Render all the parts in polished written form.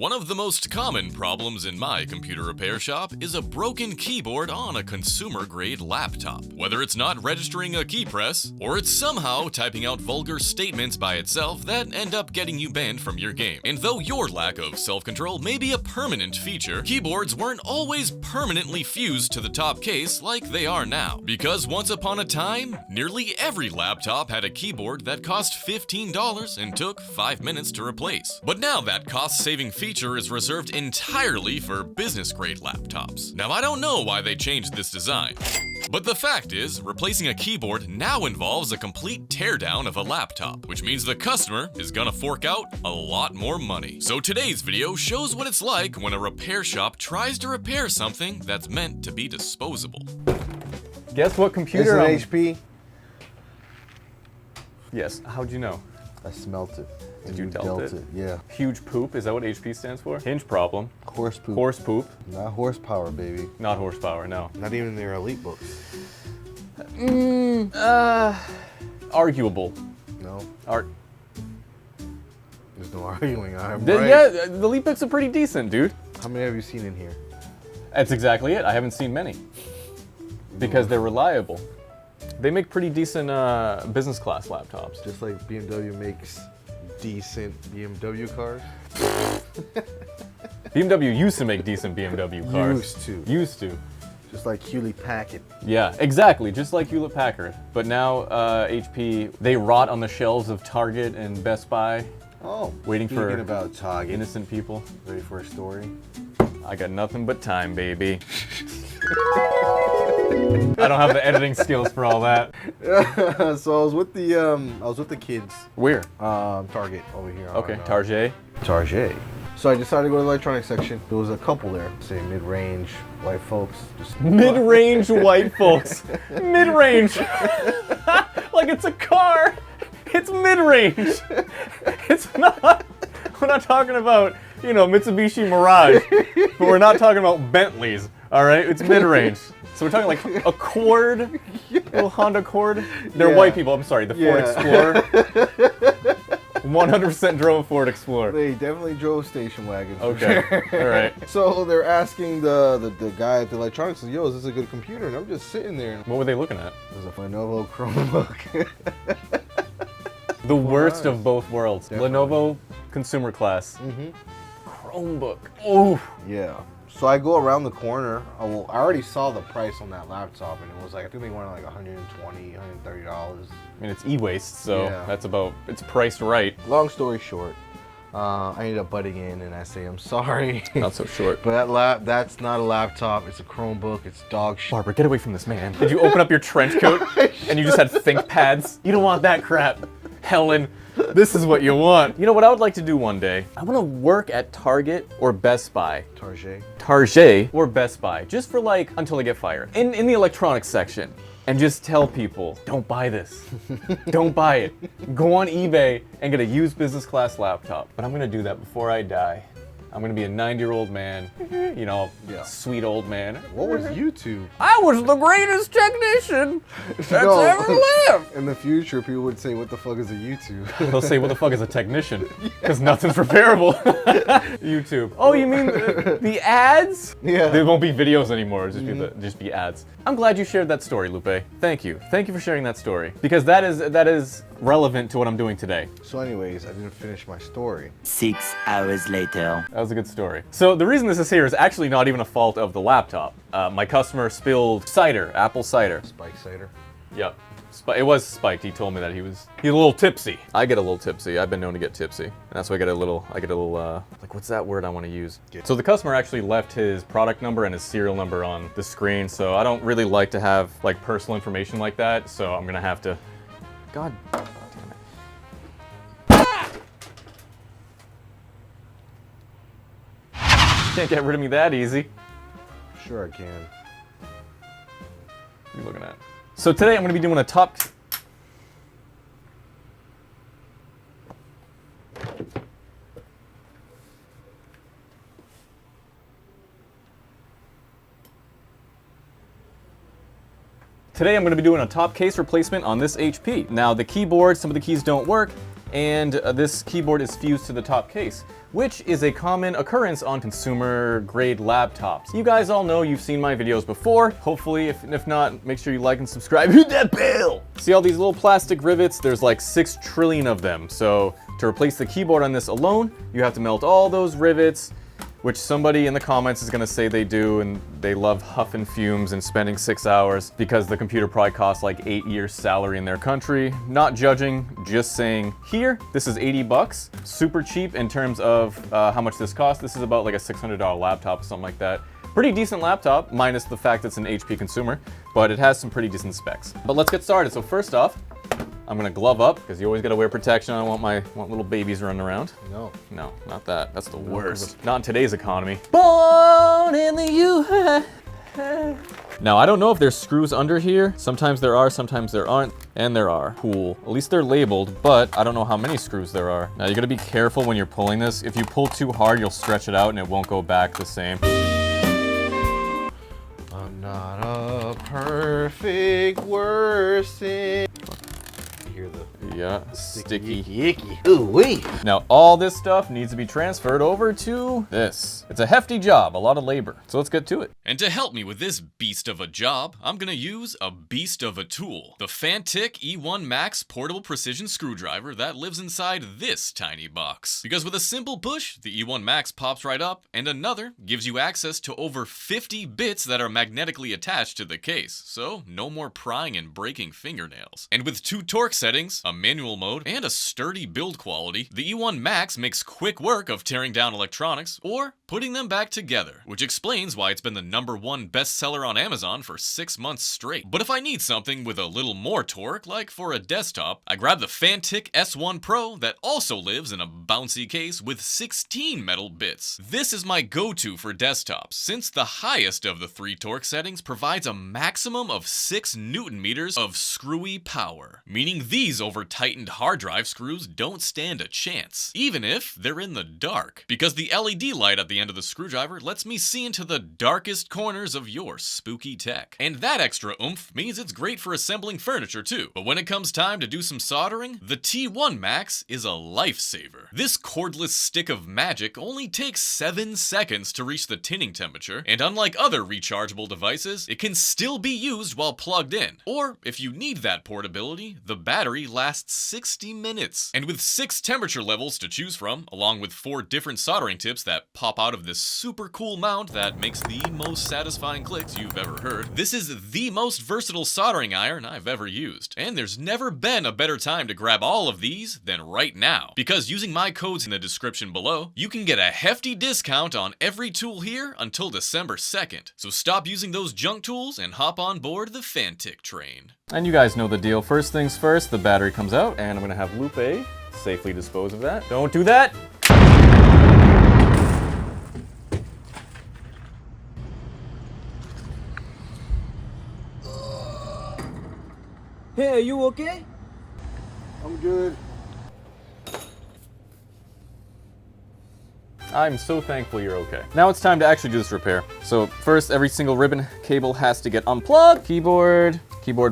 One of the most common problems in my computer repair shop is a broken keyboard on a consumer-grade laptop. Whether it's not registering a key press, or it's somehow typing out vulgar statements by itself that end up getting you banned from your game. And though your lack of self-control may be a permanent feature, keyboards weren't always permanently fused to the top case like they are now. Because once upon a time, nearly every laptop had a keyboard that cost $15 and took 5 minutes to replace. But now that cost-saving feature is reserved entirely for business-grade laptops. Now, I don't know why they changed this design, but the fact is, replacing a keyboard now involves a complete teardown of a laptop, which means the customer is gonna fork out a lot more money. So today's video shows what it's like when a repair shop tries to repair something that's meant to be disposable. Guess what computer? Is it HP? Yes. How'd you know? I smelt it. Did you dealt it? Yeah. Huge poop. Is that what HP stands for? Hinge problem. Horse poop. Horse poop. Not horsepower, baby. Not horsepower. No. Not even their elite books. Arguable. No. There's no arguing. I'm right. Yeah, the Elite books are pretty decent, dude. How many have you seen in here? That's exactly it. I haven't seen many because they're reliable. They make pretty decent business class laptops. Just like BMW makes decent BMW cars. BMW used to make decent BMW cars. Used to. Just like Hewlett Packard. Yeah, exactly. Just like Hewlett Packard. But now HP, they rot on the shelves of Target and Best Buy. Oh, waiting for about Target. Innocent people. Ready for a story? I got nothing but time, baby. I don't have the editing skills for all that. So I was with the kids. Where? Target over here. Okay, Target. Target. So I decided to go to the electronics section. There was a couple there, say mid-range white folks. Mid-range white folks. Mid-range. Like it's a car. It's mid-range. It's not. We're not talking about, you know, Mitsubishi Mirage, but we're not talking about Bentleys. All right, it's mid-range. So we're talking like a Accord, little Honda Accord. They're white people. I'm sorry, the Ford Explorer. 100% drove a Ford Explorer. They definitely drove station wagons. Okay, all right. So they're asking the guy at the electronics, yo, is this a good computer? And I'm just sitting there. What were they looking at? It was a Lenovo Chromebook. The worst of both worlds. Definitely. Lenovo consumer class. Chromebook. Oh. Yeah. So I go around the corner. I already saw the price on that laptop, and it was like, I think they wanted like $120, $130. I mean, it's e-waste, so Yeah. that's about, it's priced right. Long story short, I ended up butting in, and I say, I'm sorry. Not so short. But that's not a laptop. It's a Chromebook. It's dog shit. Barbara, get away from this man. Did you open up your trench coat and you just had ThinkPads? You don't want that crap. Helen, this is what you want. You know what I would like to do one day? I want to work at Target or Best Buy. Target or Best Buy, just for like, until I get fired. In the electronics section. And just tell people, don't buy this. Don't buy it. Go on eBay and get a used business class laptop. But I'm gonna do that before I die. I'm gonna be a 90-year-old man, you know, sweet old man. What was YouTube? I was the greatest technician that's ever lived. In the future, people would say, what the fuck is a YouTube? They'll say, what the fuck is a technician? Because nothing's repairable. YouTube. Oh, you mean the ads? Yeah. There won't be videos anymore, it'll just be ads. I'm glad you shared that story, Lupe. Thank you. Thank you for sharing that story. Because that is relevant to what I'm doing today. So anyways, I didn't finish my story. 6 hours later. That was a good story. So the reason this is here is actually not even a fault of the laptop. My customer spilled cider, apple cider. Spike cider. Yep. It was spiked. He told me that he's a little tipsy. I get a little tipsy. I've been known to get tipsy. And that's why I get a little, like, what's that word I want to use? So the customer actually left his product number and his serial number on the screen. So I don't really like to have like personal information like that. So I'm gonna have to, God damn it. Can't get rid of me that easy. Sure I can. What are you looking at? So today I'm going to be doing a top... Today I'm going to be doing a top case replacement on this HP. Now the keyboard, some of the keys don't work, and this keyboard is fused to the top case, which is a common occurrence on consumer grade laptops. You guys all know, you've seen my videos before. Hopefully, if not, make sure you like and subscribe. Hit that bell! See all these little plastic rivets? There's like 6 trillion of them. So to replace the keyboard on this alone, you have to melt all those rivets, which somebody in the comments is gonna say they do, and they love huffing fumes and spending 6 hours because the computer probably costs like 8 years salary in their country. Not judging, just saying. Here, this is 80 bucks. Super cheap in terms of how much this costs. This is about like a $600 laptop, something like that. Pretty decent laptop, minus the fact it's an HP consumer, but it has some pretty decent specs. But let's get started. So first off, I'm gonna glove up, because you always gotta wear protection. I don't want little babies running around. No. No, not that. That's the worst. Not in today's economy. Born in the U.S. Now, I don't know if there's screws under here. Sometimes there are, sometimes there aren't. And there are. Cool. At least they're labeled, but I don't know how many screws there are. Now, you gotta be careful when you're pulling this. If you pull too hard, you'll stretch it out and it won't go back the same. I'm not a perfect person. Hear the Yeah, sticky. icky. Ooh wee. Now, all this stuff needs to be transferred over to this. It's a hefty job, a lot of labor. So let's get to it. And to help me with this beast of a job, I'm gonna use a beast of a tool. The Fantic E1 Max portable precision screwdriver that lives inside this tiny box. Because with a simple push, the E1 Max pops right up, and another gives you access to over 50 bits that are magnetically attached to the case. So no more prying and breaking fingernails. And with 2 torque settings, a manual mode, and a sturdy build quality, the E1 Max makes quick work of tearing down electronics or putting them back together, which explains why it's been the #1 bestseller on Amazon for 6 months straight. But if I need something with a little more torque, like for a desktop, I grab the Fantic S1 Pro that also lives in a bouncy case with 16 metal bits. This is my go-to for desktops, since the highest of the 3 torque settings provides a maximum of 6 Newton meters of screwy power, meaning these over-tightened hard drive screws don't stand a chance, even if they're in the dark, because the LED light at the end of the screwdriver lets me see into the darkest corners of your spooky tech. And that extra oomph means it's great for assembling furniture too. But when it comes time to do some soldering, the T1 Max is a lifesaver. This cordless stick of magic only takes 7 seconds to reach the tinning temperature, and unlike other rechargeable devices, it can still be used while plugged in. Or if you need that portability, the battery lasts 60 minutes. And with 6 temperature levels to choose from, along with 4 different soldering tips that pop out of this super cool mount that makes the most satisfying clicks you've ever heard, this is the most versatile soldering iron I've ever used. And there's never been a better time to grab all of these than right now. Because using my codes in the description below, you can get a hefty discount on every tool here until December 2nd. So stop using those junk tools and hop on board the Fantic train. And you guys know the deal. First things first, the battery comes out, and I'm gonna have Lupe safely dispose of that. Don't do that! Hey, are you okay? I'm good. I'm so thankful you're okay. Now it's time to actually do this repair. So first, every single ribbon cable has to get unplugged. Keyboard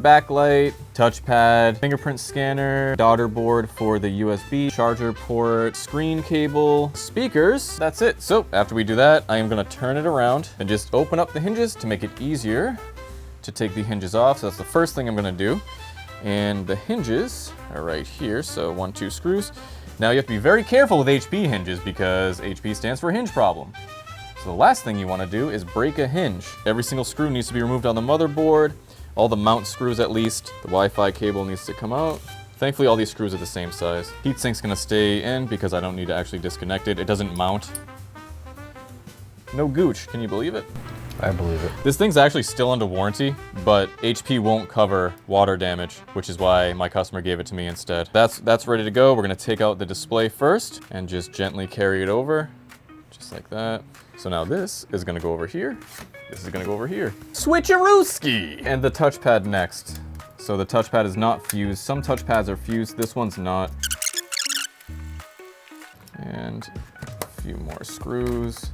backlight, touchpad, fingerprint scanner, daughter board for the USB, charger port, screen cable, speakers. That's it. So after we do that, I am gonna turn it around and just open up the hinges to make it easier to take the hinges off. So that's the first thing I'm gonna do. And the hinges are right here. So 1, 2 screws. Now you have to be very careful with HP hinges because HP stands for hinge problem. So the last thing you want to do is break a hinge. Every single screw needs to be removed on the motherboard. All the mount screws at least. The Wi-Fi cable needs to come out. Thankfully all these screws are the same size. Heatsink's gonna stay in because I don't need to actually disconnect it. It doesn't mount. No gooch, can you believe it? I believe it. This thing's actually still under warranty, but HP won't cover water damage, which is why my customer gave it to me instead. That's ready to go. We're gonna take out the display first and just gently carry it over, just like that. So now this is gonna go over here. This is gonna go over here. Switcherooski! And the touchpad next. So the touchpad is not fused. Some touchpads are fused, this one's not. And a few more screws.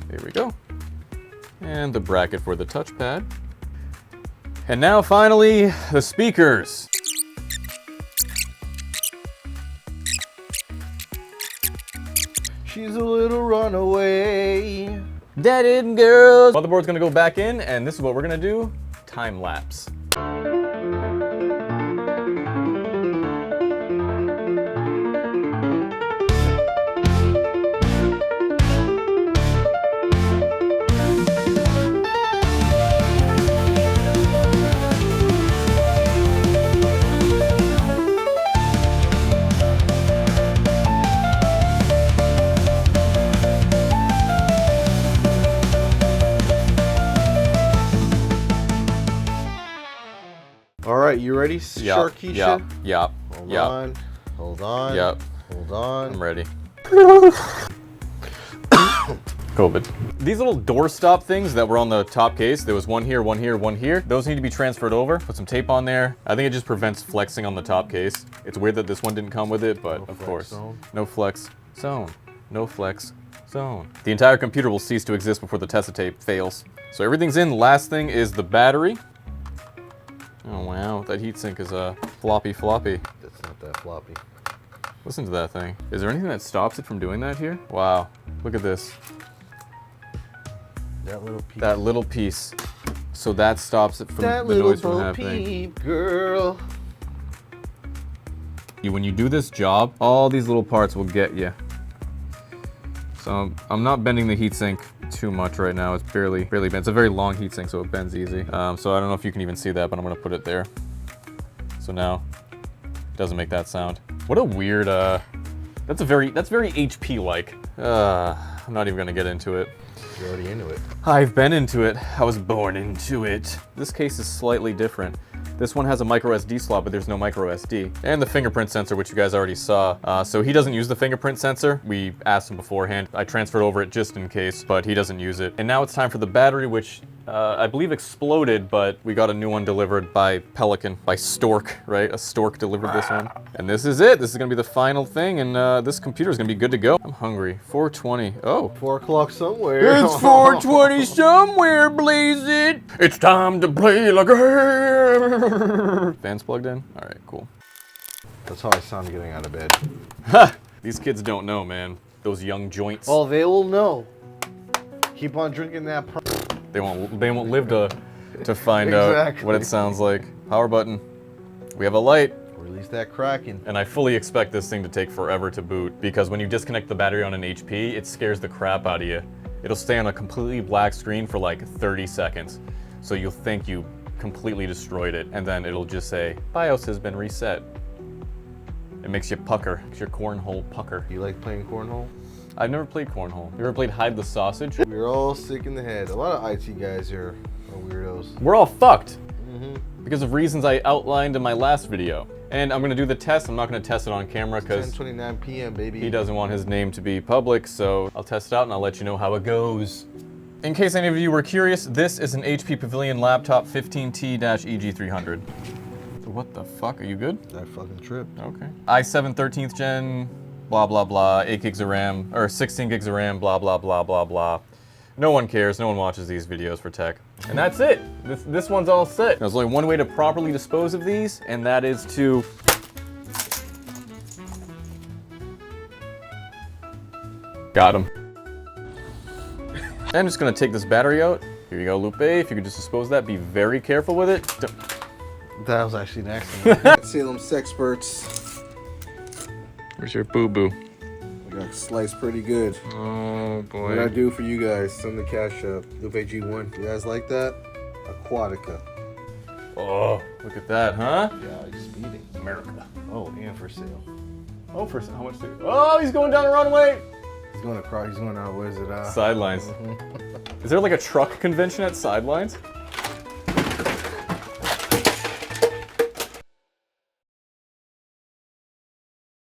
There we go. And the bracket for the touchpad. And now finally, the speakers. run away. Dead end girls. Motherboard's gonna go back in, and this is what we're gonna do. Time lapse. All right, you ready, Sharkeisha? Yep. Hold on. Hold on. Yep. Hold on. I'm ready. COVID. These little doorstop things that were on the top case, there was one here, one here, one here. Those need to be transferred over. Put some tape on there. I think it just prevents flexing on the top case. It's weird that this one didn't come with it, but No of flex course. zone. No flex zone. No flex zone. The entire computer will cease to exist before the Tessa tape fails. So everything's in. Last thing is the battery. Oh wow, that heatsink is floppy. That's not that floppy. Listen to that thing. Is there anything that stops it from doing that here? Wow, look at this. That little piece. That little piece. So that stops it from That the little noise from Bo happening. Peep girl. When you do this job, all these little parts will get you. So I'm not bending the heatsink too much right now. It's barely bent. It's a very long heatsink, so it bends easy. So I don't know if you can even see that, but I'm gonna put it there. So now it doesn't make that sound. What a weird, that's very HP-like. I'm not even gonna get into it. You're already into it. I've been into it. I was born into it. This case is slightly different. This one has a micro SD slot, but there's no micro SD. And the fingerprint sensor, which you guys already saw. So he doesn't use the fingerprint sensor. We asked him beforehand. I transferred over it just in case, but he doesn't use it. And now it's time for the battery, which I believe exploded, but we got a new one delivered by Pelican, by Stork, right? A Stork delivered this one. And this is it. This is gonna be the final thing, and this computer is gonna be good to go. I'm hungry. 4:20. Oh. 4 o'clock somewhere. It's 4:20 somewhere, blaze it. It's time to play like a... Fans plugged in? All right, cool. That's how I sound getting out of bed. Ha! These kids don't know, man. Those young joints. Oh, they will know. Keep on drinking that. They won't live to find out Exactly. what it sounds like. Power button. We have a light. Release that Kraken. And I fully expect this thing to take forever to boot, because when you disconnect the battery on an HP, it scares the crap out of you. It'll stay on a completely black screen for like 30 seconds. So you'll think you completely destroyed it, and then it'll just say, BIOS has been reset. It makes you pucker, makes your cornhole pucker. You like playing cornhole? I've never played cornhole. You ever played hide the sausage? We're all sick in the head. A lot of IT guys are weirdos. We're all fucked because of reasons I outlined in my last video. And I'm gonna do the test. I'm not gonna test it on camera because 10:29 p.m. baby. he doesn't want his name to be public, so I'll test it out and I'll let you know how it goes. In case any of you were curious, this is an HP Pavilion laptop 15T-EG300. What the fuck? Are you good? I fucking tripped. Okay. i7 13th gen, blah blah blah, 8 gigs of RAM, or 16 gigs of RAM, blah blah blah blah blah. No one cares, no one watches these videos for tech. And that's it. This one's all set. There's only one way to properly dispose of these, and that is to... Got him. I'm just gonna take this battery out. Here you go, Lupe. If you could just dispose of that, be very careful with it. That was actually an accident. Salem Sexperts. Where's your boo-boo? We got sliced pretty good. Oh boy. What I do for you guys? Send the cash up. Lupe G1. You guys like that? Aquatica. Oh, look at that, huh? Yeah, he's speeding. America. Oh, and for sale. Oh, for how much? Oh, he's going down the runway. He's going across. He's going out. What is it? Sidelines. Is there like a truck convention at Sidelines?